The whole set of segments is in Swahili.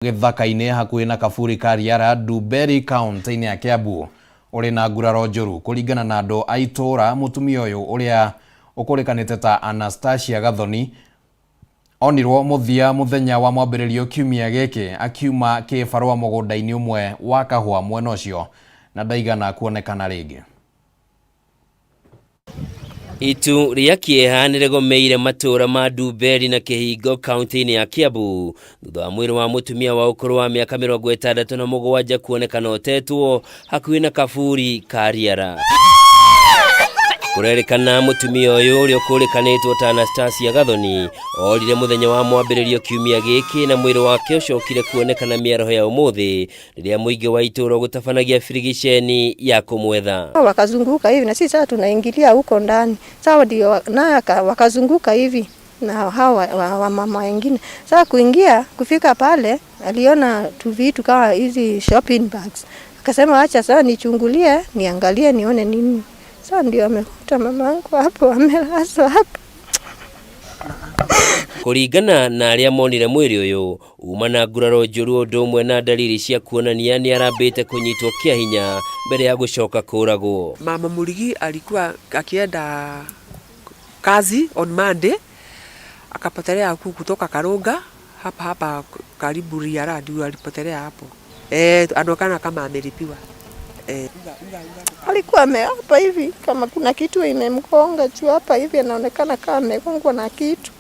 Githaka-ini hakuhi na Kaburi Kariara Duberi County-ini ya Kiambu uri na nguraro njuru kuringana na andu a itura. Mutumia uyu uria ukurikanite ta Anastasia Gathoni onirwo muthia muthenya wa mwambiririo kiumia giki akiuma kibarua mugunda-ini umwe wa kahua mwena ucio na ndaigana kuonekana ringi. Itu ria kieha niregomeire matura ma Duberi na Kihingo kaunti-ini ya Kiambu thutha wa mwiri wa mutumia wa ukuru wa miaka 67 kuonekana utetwo hakuhi na Kaburi Kariara. Kurerekana mutumia uyu uri ukurikanitwo ta Anastasia Gathoni orire muthenya wa mwambiririo kiumia giki na mwiri wake ucokire kuonekana miaraho ya umuthi riria muingi wa ituro gutafanagia firigisheni ya kumwetha. Wakazunguka hivi na sisi sasa tunaingilia huko ndani. Sawa ndio wakazunguka hivi na hawa wa mama wengine. Sasa kuingia kufika pale aliona tu vitu kama hizi shopping bags. Akasema acha sasa nichungulie niangalie nione nini. Sasa ndio amekuta mamangu hapo amelazwa hapo. Kuringana na aria monire mwiri uyu uma na nguraro njuru undu umwe na dalili cia kuonania ni arambite kunyitwo kia hinya mbere ya gucoka kuragwo. Mama Murigi alikuwa akienda kazi on Monday akapotelea kutoka Karunga hapa karibu Riara ndio alipotelea hapo. Anokana kama amelipiwa. Alikuwa hapa hivi kama kuna kitu imemkonga juu hapa hivi anaonekana kama amegongwa na kitu.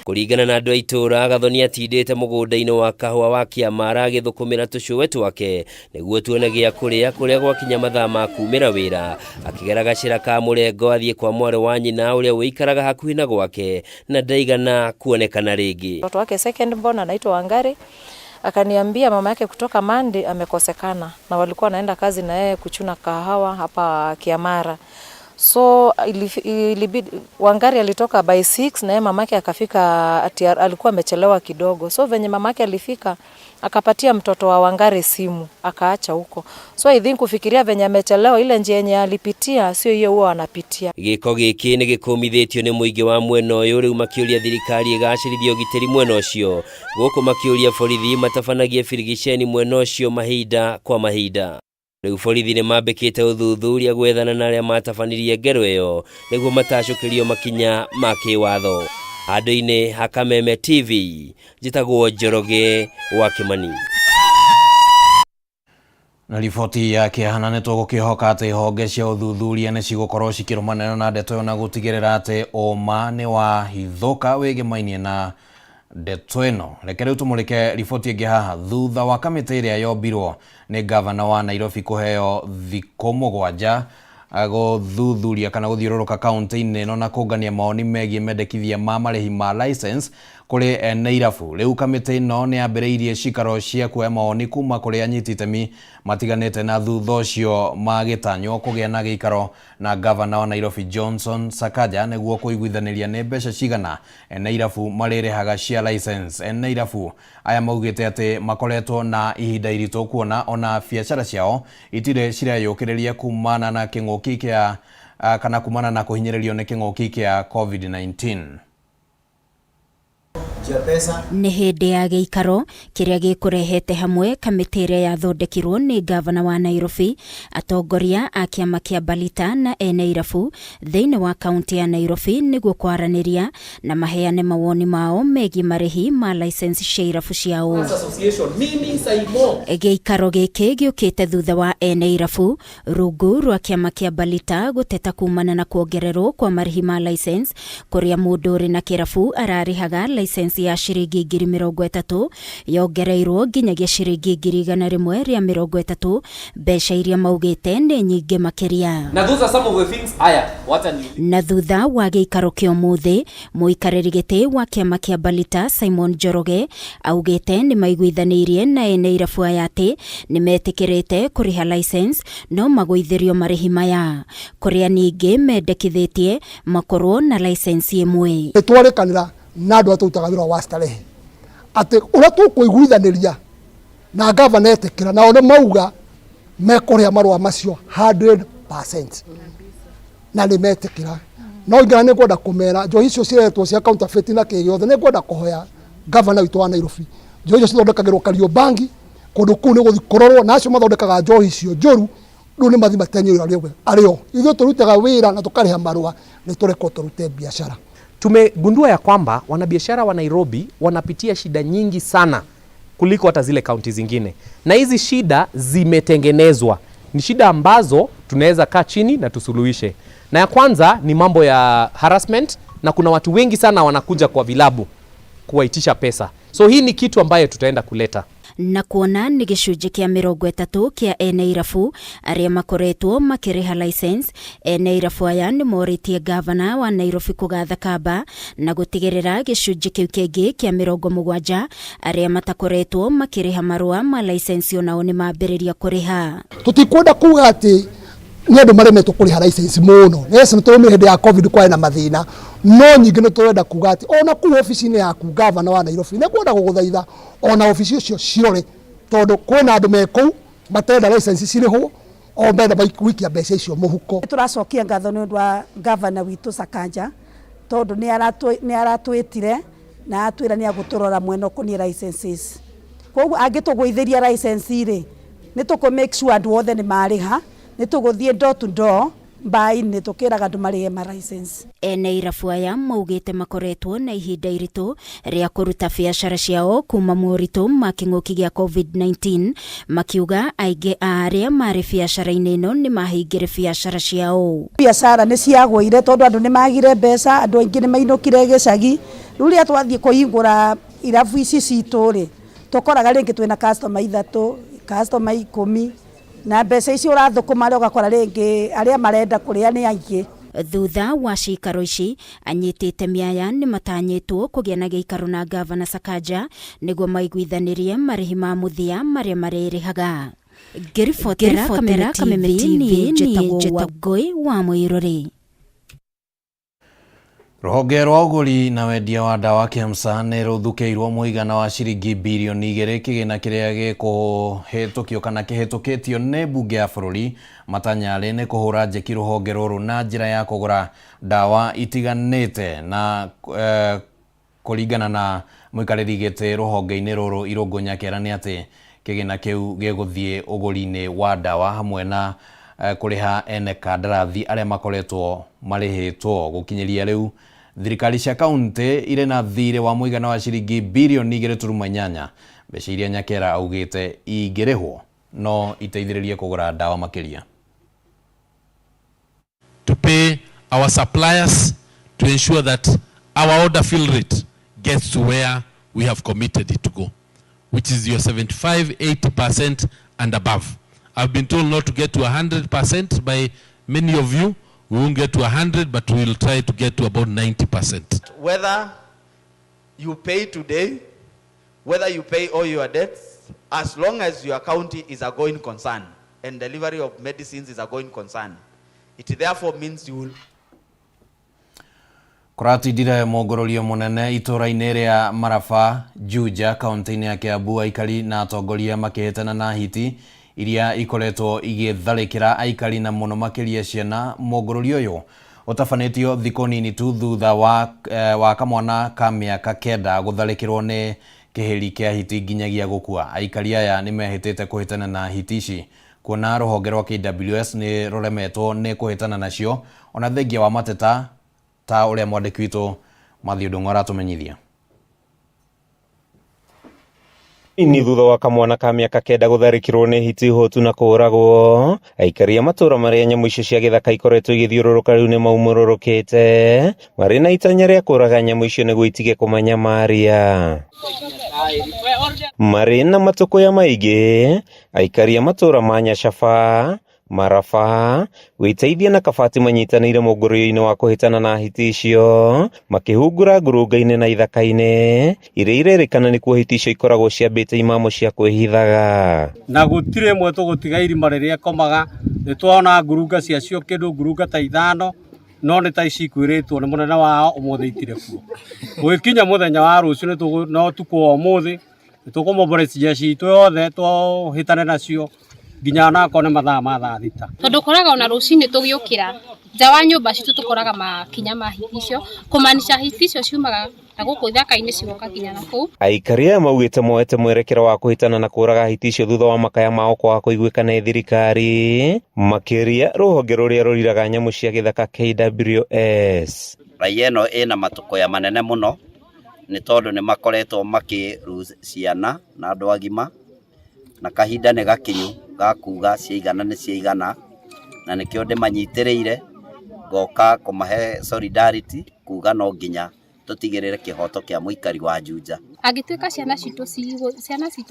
Kuringana na andu a itura Gathoni atindite mugunda-ini wa kahua wa Kiamara agithukumira tucuwe twake niguo tuone gia kuria gwakinya mathaa ma kumira wira akigera gacira ka murengo athie kwa mwari wa nyina uria wikaraga hakuhi na gwake na ndaigana kuonekana ringi. Mtoto wake second born anaitwa Wangari akaniambia mama yake kutoka Monday amekosekana na walikuwa naenda kazi na yeye kuchuna kahawa hapa Kiamara. So ilibidi Wangari alitoka by 6 na yeye mamake akafika alikuwa amechelewa kidogo. So venye mamake alifika akapatia mtoto wa Wangari simu akaacha huko. So I think kufikiria venye amechelewa ile njia yenye alipitia sio hiyo huwa anapitia. Giko giki ni gikumithitio ni muingi wa mwena uyu riu makiuria thirikari igacirithio gitiri mwena ucio guku makiuria borithi matafanagie firigisheni mwena ucio mahinda kwa mahinda. Riu borithi ni mambikite uthuthuria gwethana na aria matafanirie ngero iyo niguo matacukirio makinya ma kiwatho. Andu-ini ha Kameme TV njitagwo Njoroge wa Kimani. Na riboti ya kihana ni tugukihoka ati honge cia uthuthuria ni cigukorwo cikirumana na ndeto na gutigirira ati uma ni wa hithoka wigimainie na ndeto ino. Reke riu tumurike riboti ingi haha. Thutha wa kamiti iria yombirwo ni gavana wa Nairobi kuheo thikũ 7 guthuthuria kana guthiururuka kaunti-ini ino na kungania maoni megie mendekithia ma marihi ma license kuri Nairobi. Riu kamiti ino ni ambiriirie cikaro cia kuoya maoni kuma kuri anyiti itemi matiganite na thutha ucio magitanywo kugia na giikaro na gavana wa Nairobi Johnson Sakaja niguo kuiguithaniria ni mbeca cigana Nairobi marirehaga cia license. Nairobi aya maugite ati makoretwo na ihinda iritu kuona ona biacara ciao itire cireyukiriria kumana na king'uki kia kana kumana na kuhinyiririo ni king'uki kia COVID-19. Nĩ hĩndĩ ya gĩikaro kĩrĩa gĩkũrehete hamwe kamĩtĩ ĩrĩa yathondekirwo nĩ gavana wa Nairobi, atongoria a kĩama kĩa Balita na Nairobi thĩinĩ wa kaunti ya Nairobi nĩguo kwaranĩria na maheane mawoni mao megiĩ marĩhi ma license cia irabu ciao. Gĩikaro gĩkĩ gĩũkĩte thutha wa Nairobi rungu rwa kĩama kĩa Balita gũteta kumana na kuongererwo kwa marĩhi ma license kũrĩa mũndũ ũrĩ na kĩrabu ararĩhaga license ya shiringi 30,000 yongereirwo nginyagia shiringi 130 mbeca iria maugite nĩ nyingĩ makiria. Na thutha wa gĩikaro kĩa ũmũthĩ mũikarĩri gĩtĩ wa kĩama kĩa Balita Simon Njoroge augite nĩ maiguithanĩirie na Nairobi aya atĩ nĩ metĩkĩrĩte kũrĩha license no magũithĩrio marĩhi maya kũrĩa ningĩ mendekithĩtie makorwo na license ĩmwe. Twarĩkanĩra na andu atutaga wira wa starehe ati uria tukuiguithaniria na gavana etikira na one mauga mekuria marwa macio 100% na ni metikira no ingana ni kwenda kumera njo icio ciretwo cia counterfeit na kigiothe ni kwenda kuhoya gavana witu wa Nairobi njohi icio cithondekagĩrwo Kariobangi kũndũ kũu nĩ gũthikororwo na acio mathondekaga njohi icio njũru rĩu nĩ mathi matenyerwo arĩo ithuĩ tũrutaga wĩra na tũkarĩha marũa nĩ tũrekwo tũrute biashara. Tumegundua ya kwamba wanabiashara wa Nairobi wanapitia shida nyingi sana kuliko hata zile kaunti zingine, na hizi shida zimetengenezwa. Ni shida ambazo tunaweza kaa chini na tusuluhishe. Na ya kwanza ni mambo ya harassment, na kuna watu wengi sana wanakuja kwa vilabu kuwaitisha pesa. So hii ni kitu ambayo tutaenda kuleta. Na kuona nĩ gĩcunjĩ kĩa 30 kĩa ene irabu arĩa makoretwo makĩrĩha license. Ene irabu aya nĩ morĩtie gavana wa Nairobi kũgatha kamba na gũtigĩrĩra gĩcunjĩ kĩu kĩngĩ kĩa 70 arĩa matakoretwo makĩrĩha marũa ma license onao nĩ mambĩrĩria kũrĩha. Tũtikwenda kuga atĩ nĩ andũ maremetwo kũrĩha license mũno. Yes, nĩ tũrũmĩrĩra hĩndĩ ya COVID kwarĩ na mathĩna, no nyingĩ nĩ tũrenda kuga atĩ ona kũu ofici-inĩ yaku gavana wa Nairobi nĩ kwenda gũgũthaitha ona ofici ũcio cirore, tondũ kwĩna andũ me kũu matenda license cirĩhwo o mbere gũikia mbeca icio mũhuko. Tũracokia ngatho nĩ ũndũ wa gavana witũ Sakanja, tondũ nĩ aratwĩtire na atwĩra nĩ agũtũrora mwena ũkoniĩ licenses. Koguo angĩtũgũithĩria license rĩ nĩ tũkũ make sure andũ othe nĩ marĩha, nĩ tũgũthiĩ door to door mbaĩ-inĩ tũkĩraga andũ marĩhe ma license. Ene irabu aya maugĩte makoretwo na ihinda iritũ rĩa kũruta biacara ciao kuma moritũ ma kĩng'ũki gĩa COVID-19, makiuga aingĩ a arĩa marĩ biacara-inĩ ĩno nĩ mahingire biacara ciao. Biacara nĩ ciagũire tondũ andũ nĩ magire mbeca, andũ aingĩ nĩ mainũkire gĩcagi. Rĩu rĩrĩa twathiĩ kũhingũra irabu ici citũ rĩ tũkoraga rĩngĩ twĩna customer 3, customer 10, na mbeca ici ũrathũkũma rĩ ũgakora rĩngĩ arĩa marenda kũrĩa nĩ aingĩ. Thutha wa ciikaro ici anyitĩte mĩaya nĩ matanyĩtwo kũgĩa na gĩikaro na gavana Sakanja nĩguo maiguithanĩrie marĩhi ma mũthia marĩa marĩrĩhaga. Ngĩribotera Kameme TV njĩtagwo Wangũi wa Mũirũrĩ. Rũhonge rwa ũgũri na wendia wa ndawa KEMSA nĩ rũthukĩirwo mũigana wa ciringi birioni 2 kĩgĩna kĩrĩa gĩkũhĩtũkio kana kĩhĩtũkĩtio nĩ mbunge ya bũrũri. Matanya arĩ nĩ kũhũra njeki rũhonge rũrũ na njĩra ya kũgũra ndawa itiganĩte na kũringana na mũikarĩri gĩtĩ rũhonge-inĩ rũrũ Irũngũ Nyakera nĩ atĩ kĩgĩna kĩu gĩgũthiĩ ũgũri-inĩ wa ndawa hamwe na kũrĩha ene kandarathi arĩa makoretwo marĩhĩtwo. Gũkinyĩria rĩu thirikari cia kaunti irĩ na thirĩ wa mũigana wa ciringi birioni 2.8. Mbeca iria Nyakera augĩte ingĩrĩhwo no iteithĩrĩrie kũgũra ndawa makĩria. To pay our suppliers to ensure that our order fill rate gets to where we have committed it to go, which is your 75-80% and above. I've been told not to get to 100% by many of you. We won't get to 100, but we will try to get to about 90%. Whether you pay today, whether you pay all your debts, as long as your county is a going concern and delivery of medicines is a going concern, it therefore means you will. Kuratindire mogororio munene itũra-inĩ rĩa Maraba, Juja, kaunti-inĩ ya Kiambu, aikari na atongoria makĩhĩtana na hiti iria ikoretwo igĩtharĩkĩra aikari na mũno makĩria ciana. Mogororio ũyũ ũtabanĩtio thikũ nini tu thutha wa kamwana ka mĩaka 9 gũtharĩkĩrwo nĩ kĩhĩri kĩa hiti nginyagia gũkua. Aikari aya nĩ mehĩtĩte kũhĩtana na hiti ici kuona rũhonge rwa KWS nĩ rũremetwo nĩ kũhĩtana nacio ona thengia wa mateta ta ũrĩa mwandĩki witũ Mathiũ Ndung'u aratũmenyithia. Ni thutha wa kamwana ka mĩaka 9 gũtharĩkĩrwo nĩ hiti hotu na kũragwo, aikari a matũra marĩa nyamũ icio cia gĩthaka ikoretwo igĩthiũrũrũka rĩu nĩ maumũrũrũkĩte marĩ na itanya rĩa kũraga nyamũ icio nĩguo itige kũmanyamaria. Marĩ na matũkũya maingĩ, aikari a matũra ma Nyacaba, Maraba, Wĩteithia na Kabati manyitanĩire mũngũrĩro-inĩ wa kũhĩtana na hiti icio, makĩhungura ngurunga-inĩ na ithaka-inĩ iria irerĩkana nĩkuo hiti icio ikoragwo ciambĩte imamo cia kwĩhithaga. Na gũtirĩ ĩmwe tũgũtiga irima rĩrĩa ĩkomaga. Nĩ tuona ngurunga ciacio kĩndũ ngurunga ta 5, no nĩ ta ici ikwĩrĩtwo nĩ mũnene wao ũmũthĩ itire kuo. Gũgĩkinya mũthenya wa rũciũ no tukũ ũmũthĩ nĩ tũkũmoborecia citũ yothe tũhĩtane nacio nginya onakone mathaa ma thaa thita tondu koraga ona rucini tugiukira nja wa nyumba citu tukoraga makinya ma hiti icio kumanisha hiti icio ciumaga na guku ithaka-ini cigoka kinya na kuu. Aikari aya maugite moete mwerekero wa kuhitana na kuraga hiti icio thutha wa makaya mao kwaga kuiguika na thirikari makiria ruhonge ruria ruriraga nyamu cia githaka KWS. Raia ĩno ĩna matukoya manene muno ni tondu ni makoretwo makiruciana na andu agima na kahinda ni gakinyu gakuga ciigana ni ciigana na nikio ndimanyitiriire goka kumahe solidarity kuga no nginya tutigirire kihoto kia muikari wa Juja. Angituika ciana citu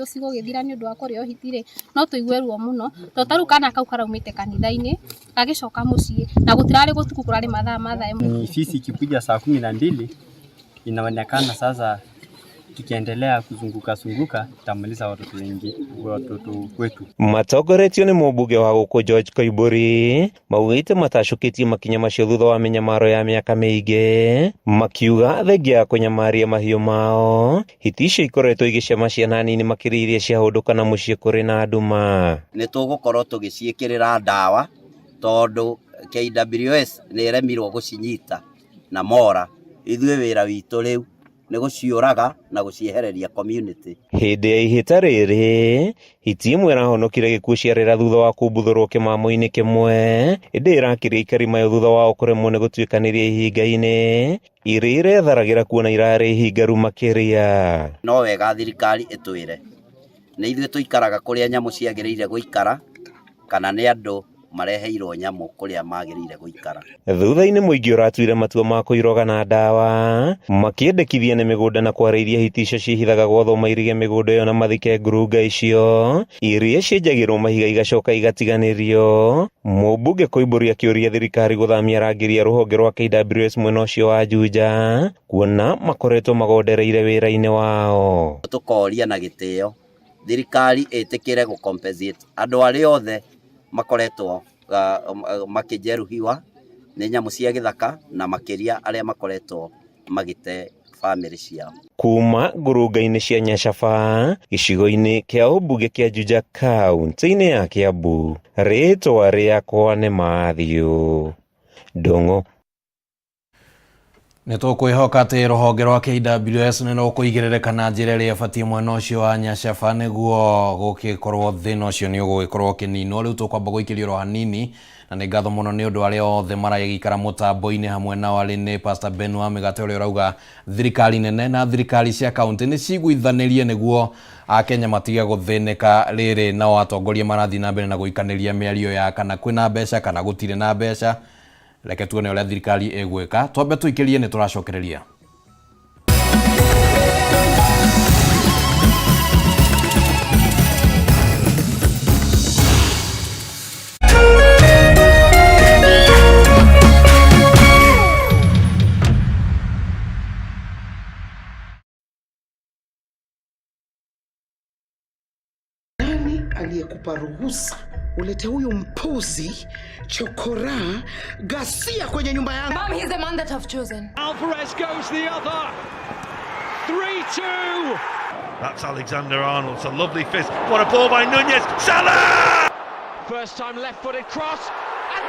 cigugithira ni undu wa kurio hitire no tuigue ruo muno totaru kana kau karaumite kanitha-ini gagicoka mucii na gutirari gutuku kurari mathaa imwe. Sisi ikikuja saa 12 inaonekana sasa tukiendelea kuzunguka tutamaliza watoto wengi wetu. Matongoretio ni mũmbunge wa gũkũ George Koimburi maugĩte matacukitie makinya macio thutha wa mĩnyamaro ya mĩaka mĩingĩ makiuga thengia ya kũnyamaria mahiũ mao hiti icio ikoretwo igĩcema ciana nini makĩria iria ciahũndũka na mũciĩ kũrĩ na nduma. Nĩ tũgũkorwo tũgĩciĩkĩrĩra ndawa tondũ KWS nĩ iremirwo gũcinyita na mora ithuĩ wĩra witũ rĩu ni guciuraga na guciehereria community. Hindi ya ihita riri hiti imwe irahonokire gikuo ciarĩra thutha wa kumbuthũrwo kĩmamo-inĩ kĩmwe ĩndĩ ĩrakiria aikari mayo thutha wao kũremwo nĩ gũtuĩkanĩria ihinga-inĩ iria iretharagĩra kuona irarĩ ihingaru makĩria. No wega thirikari ĩtwĩre nĩ ithuĩ tũikaraga kũrĩa nyamũ ciagĩrĩire gũikara kana nĩ andũ mareheirwo nyamũ kũrĩa magĩrĩire gũikara. Thutha-inĩ mũingĩ ũratuire matua ma kũiroga na ndawa makĩendekithia nĩ mĩgũnda na kwarĩirie hiti icio cihithaga gwathwo mairige mĩgũnda ĩyo na mathike ngurunga icio iria cienjagĩrwo mahiga igacoka igatiganĩrio. Mũmbunge Koimburi akĩũria thirikari gũthamia rangĩri ya rũhonge rwa KWS mwena ũcio wa Juja kuona makoretwo magondereire wĩra-inĩ wao. Tũkoria na gĩtĩo thirikari ĩtĩkĩre gũcompensate andũ arĩa othe makoretwo makĩjeruhiwa nĩ nyamũ cia gĩthaka na makĩria arĩa makoretwo magĩte family ciao. Kuma ngurunga-inĩ cia Nyacaba gĩcigo-inĩ kĩa ũmbunge kĩa Juja kaunti-inĩ ya Kiambu, rĩtwa rĩakwa nĩ Mathiũ Ndung'u. Nĩ tũkwĩhoka atĩ rũhonge rwa KWS nĩ rũkũigĩrĩrĩka na njĩra ĩrĩa ĩbatiĩ mwena ũcio wa Nyacaba nĩguo gũgĩkorwo thĩna ũcio nĩ ũgũgĩkorwo ũkĩninwo. Rĩu tũkwamba gũikĩrio ro hanini na nĩ ngatho mũno nĩ ũndũ arĩa othe maragĩikara mũtambo-inĩ hamwe nao arĩ nĩ Pastor Ben wa Mĩgate ũrĩa ũrauga thirikari nene na thirikari cia kaunti nĩ ciguithanĩrie nĩguo Akenya matige gũthĩnĩka rĩrĩ nao atongoria marathiĩ na mbere na gũikanĩria mĩario ya kana kwĩna mbeca kana gũtirĩ na mbeca. Reke tuone ũrĩa thirikari ĩgwĩka. Twambe tũikĩrie nĩ tũracokereria. Nani aliyekupa ruhusa ulete huyu mpuzi chokora gasia kwenye nyumba yangu? Mom, he's the man that I've chosen. Alvarez goes the other. 3-2. That's Alexander-Arnold. It's a lovely fist. What a ball by Nunez. Salah! First time left-footed cross. And